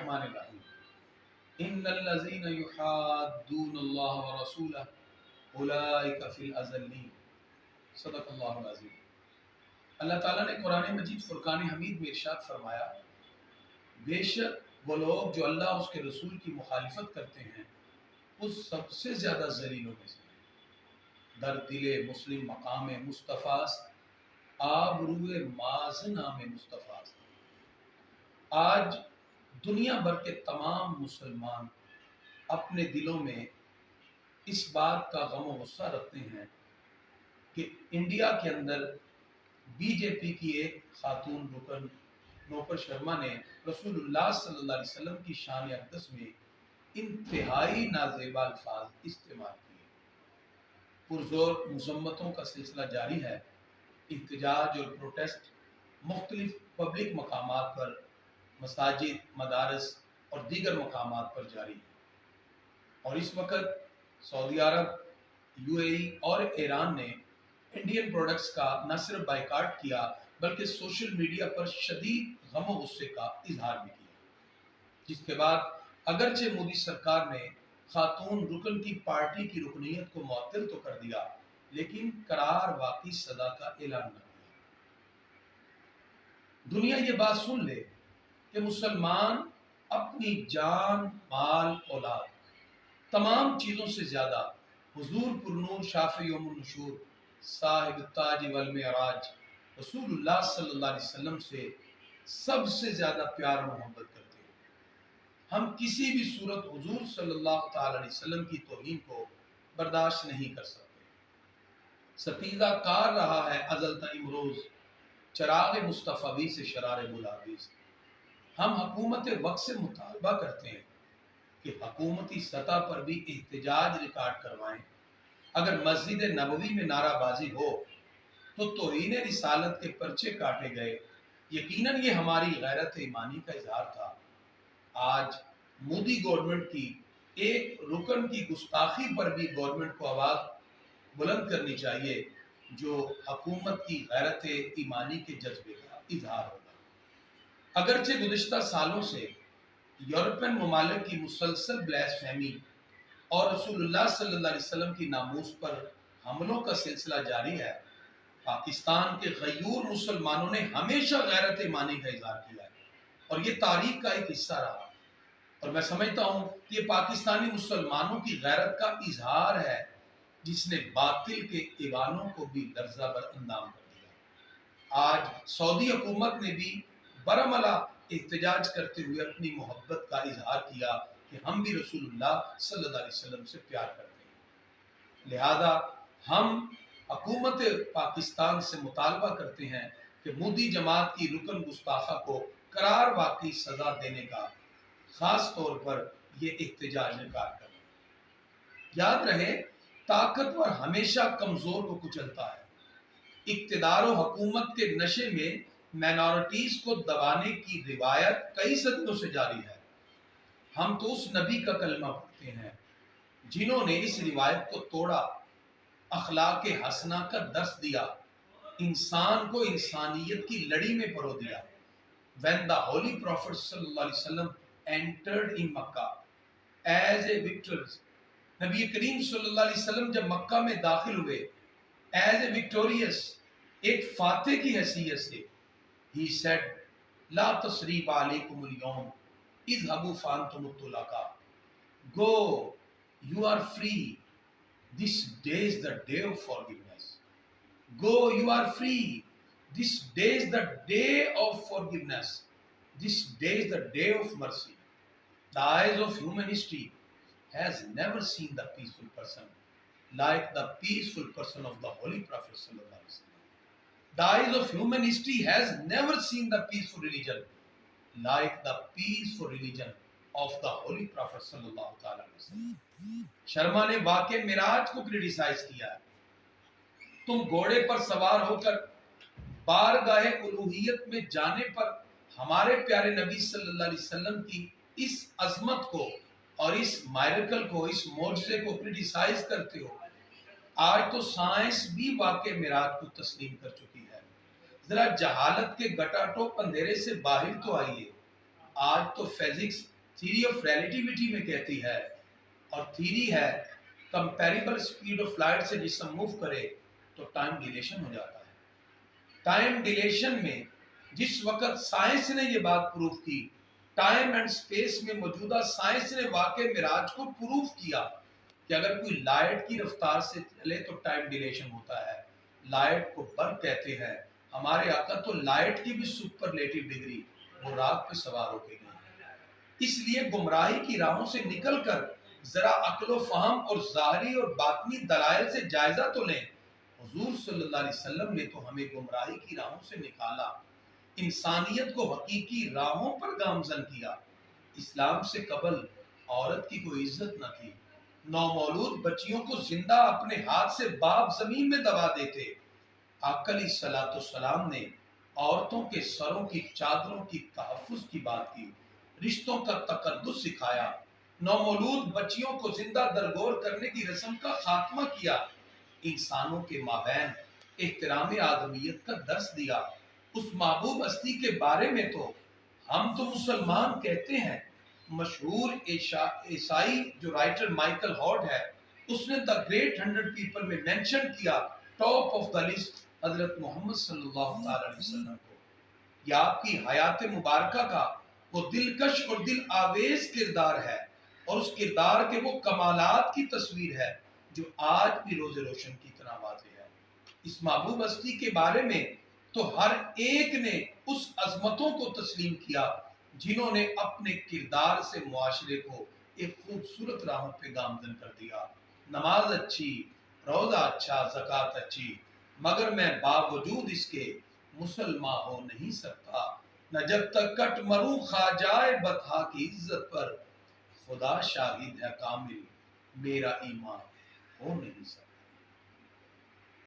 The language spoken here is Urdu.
الرحمن الرحیم ان الذین یحادون اللہ ورسولہ اولئک فی الاذلین۔ صدق اللہ العظیم۔ اللہ تعالیٰ نے قرآن مجید فرقان حمید میں ارشاد فرمایا، بے شک وہ لوگ جو اللہ اور اس کے رسول کی مخالفت کرتے ہیں اس سب سے زیادہ ذلیلوں میں سے ہیں۔ در دل مسلم مقام مصطفیٰ آبروئے ماز نام مصطفیٰ۔ آج دنیا بھر کے تمام مسلمان اپنے دلوں میں اس بات کا غم و غصہ رکھتے ہیں کہ انڈیا کے اندر بی جے پی کی ایک خاتون رکن نوپر شرما نے رسول اللہ صلی اللہ علیہ وسلم کی شان اقدس میں انتہائی نازیبا الفاظ استعمال کیے۔ پرزور مذمتوں کا سلسلہ جاری ہے۔ احتجاج اور پروٹیسٹ مختلف پبلک مقامات پر، مساجد، مدارس اور دیگر مقامات پر جاری ہے، اور اس وقت سعودی عرب، یو اے ای اور ایران نے انڈین پروڈکٹس کا نہ صرف بائیکاٹ کیا بلکہ سوشل میڈیا پر شدید غم و غصے کا اظہار بھی کیا، جس کے بعد اگرچہ مودی سرکار نے خاتون رکن کی پارٹی کی رکنیت کو معطل تو کر دیا لیکن قرار واقعی سزا کا اعلان نہ کیا۔ دنیا یہ بات سن لے کہ مسلمان اپنی جان، مال، اولاد، تمام چیزوں سے زیادہ حضور پرنور شافع یوم النشور صاحب التاج والمعراج رسول اللہ صلی اللہ علیہ وسلم سے سب سے زیادہ پیار و محبت کرتے ہیں۔ ہم کسی بھی صورت حضور صلی اللہ تعالی علیہ وسلم کی توہین کو برداشت نہیں کر سکتے۔ ستیزہ کار رہا ہے ازل تا امروز چراغ مصطفی سے شرار گلابیز۔ ہم حکومت وقت سے مطالبہ کرتے ہیں کہ حکومتی سطح پر بھی احتجاج ریکارڈ کروائیں۔ اگر مسجد نبوی میں نعرہ بازی ہو تو توہین رسالت کے پرچے کاٹے گئے، یقیناً یہ ہماری غیرت ایمانی کا اظہار تھا۔ آج مودی گورنمنٹ کی ایک رکن کی گستاخی پر بھی گورنمنٹ کو آواز بلند کرنی چاہیے، جو حکومت کی غیرت ایمانی کے جذبے کا اظہار ہوگا۔ اگرچہ گزشتہ سالوں سے یورپین ممالک کی مسلسل بلیس فہمی اور رسول اللہ صلی اللہ علیہ وسلم کی ناموس پر حملوں کا سلسلہ جاری ہے، پاکستان کے غیور مسلمانوں نے ہمیشہ غیرت ایمانی کا اظہار کیا ہے اور یہ تاریخ کا ایک حصہ رہا، اور میں سمجھتا ہوں کہ یہ پاکستانی مسلمانوں کی غیرت کا اظہار ہے جس نے باطل کے ایوانوں کو بھی لرزہ بر اندام کر دیا۔ آج سعودی حکومت نے بھی برملا احتجاج کرتے ہوئے اپنی محبت کا اظہار کیا کہ ہم بھی رسول اللہ صلی اللہ علیہ وسلم سے پیار کرتے ہیں۔ لہذا ہم حکومت پاکستان سے مطالبہ کرتے ہیں کہ مودی جماعت کی رکن گستاخہ کو قرار واقعی سزا دینے کا خاص طور پر یہ احتجاج ریکارڈ کریں۔ یاد رہے، طاقتور ہمیشہ کمزور کو کچلتا ہے۔ اقتدار و حکومت کے نشے میں مائنورٹیز کو دبانے کی روایت کئی صدیوں سے جاری ہے۔ ہم تو اس نبی کا کلمہ پڑھتے ہیں جنہوں نے اس روایت کو توڑا، اخلاق حسنہ کا درس دیا، انسان کو انسانیت کی لڑی میں پرو دیا۔ When the Holy Prophet صلی اللہ علیہ وسلم entered in Makkah as a victor، نبی کریم صلی اللہ علیہ وسلم جب مکہ میں داخل ہوئے as a victorious، ایک فاتح کی حیثیت سے، he said لا تصریب علیکم اليوم اذهبوا فانتم الطلقاء، go you are free، this day is the day of forgiveness، go you are free، this day is the day of forgiveness، this day is the day of mercy۔ The eyes of human history has never seen the peaceful person like the peaceful person of the Holy Prophet sallallahu alaihi wasallam۔ The eyes of human history has never seen the peaceful religion like the peaceful religion of the Holy Prophet sallallahu alaihi wasallam۔ Sharma نے واقع معراج کو کریٹیسائز کیا ہے۔ تم گھوڑے پر سوار ہو کر بارگاہ الوہیت میں جانے پر ہمارے پیارے نبی صلی اللہ علیہ وسلم کی اس عظمت کو اور اس مائرکل کو، اس معجزے کو کریٹیسائز کرتے ہو۔ آج تو سائنس بھی واقع معراج کو تسلیم کر چکی ہے۔ ذرا جہالت کے گٹا ٹوپ اندھیرے سے باہر تو آئیے۔ آج تو فزکس تھیری آف ریلیٹیوٹی میں کہتی ہے، اور تھیری ہے کمپیریبل سپیڈ آف لائٹ سے جسم موو کرے تو ٹائم ڈیلیشن ہو جاتا ہے۔ ٹائم ڈیلیشن میں جس وقت سائنس نے یہ بات پروف کی، ٹائم اینڈ سپیس میں موجودہ سائنس نے واقع معراج کو پروف کیا کہ اگر کوئی لائٹ کی رفتار سے چلے تو ٹائم ڈیلیشن ہوتا ہے۔ لائٹ کو برق کہتے ہیں، ہمارے آقا تو لائٹ کی بھی سپرلیٹو ڈگری، وہ راگ پہ سوار ہو کے گئے۔ اس لیے گمراہی کی راہوں سے نکل کر ذرا عقل و فہم اور ظاہری اور باطنی دلائل سے جائزہ تو لیں۔ حضور صلی اللہ علیہ وسلم نے تو ہمیں گمراہی کی راہوں سے نکالا، انسانیت کو حقیقی راہوں پر گامزن کیا۔ اسلام سے قبل عورت کی کوئی عزت نہ تھی، نومولود بچیوں کو زندہ اپنے ہاتھ سے باپ زمین میں دبا دیتے۔ آقا علیہ الصلوۃ والسلام نے عورتوں کے سروں کی چادروں کی تحفظ کی بات کی، رشتوں کا تقدس سکھایا، نومولود بچیوں کو زندہ درگور کرنے کی رسم کا خاتمہ کیا، انسانوں کے مابین احترام آدمیت کا درس دیا۔ اس محبوب ہستی کے بارے میں تو ہم تو مسلمان کہتے ہیں۔ مشہور عیسائی جو رائٹر مائیکل ہارٹ ہے، اس نے دا گریٹ 100 پیپل میں مینشن کیا ٹاپ آف دا لسٹ حضرت محمد صلی اللہ علیہ وسلم کو۔ یہ آپ کی حیات مبارکہ کا وہ دلکش اور دل آویز کردار ہے، اور اس کردار کے وہ کمالات کی تصویر ہے جو آج بھی روز روشن کی طرح واضح ہے۔ اس محبوب ہستی کے بارے میں تو ہر ایک نے اس عظمتوں کو تسلیم کیا جنہوں نے اپنے کردار سے معاشرے کو ایک خوبصورت راہوں پہ گامزن کر دیا۔ نماز اچھی، روزہ اچھا، زکوٰۃ اچھی، مگر میں باوجود اس کے مسلمان ہو نہیں سکتا، نہ جب تک کٹ مروں خواجہ بطحا کی عزت پر، خدا شاہد ہے کامل میرا ایمان ہو نہیں سکتا۔